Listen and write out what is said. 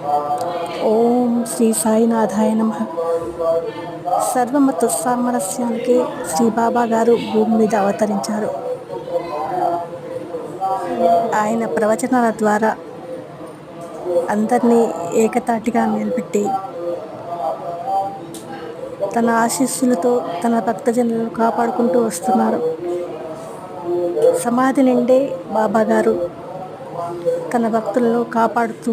ఓం శ్రీ సాయినాథాయ నమః. సర్వమత సామరస్యానికి శ్రీ బాబా గారు భూమి మీద అవతరించారు. ఆయన ప్రవచనాల ద్వారా అందరినీ ఏకతాటిగా నిలబెట్టి తన ఆశీస్సులతో తన భక్తజనులను కాపాడుకుంటూ వస్తున్నారు. సమాధి నుండే బాబా గారు తన భక్తులను కాపాడుతూ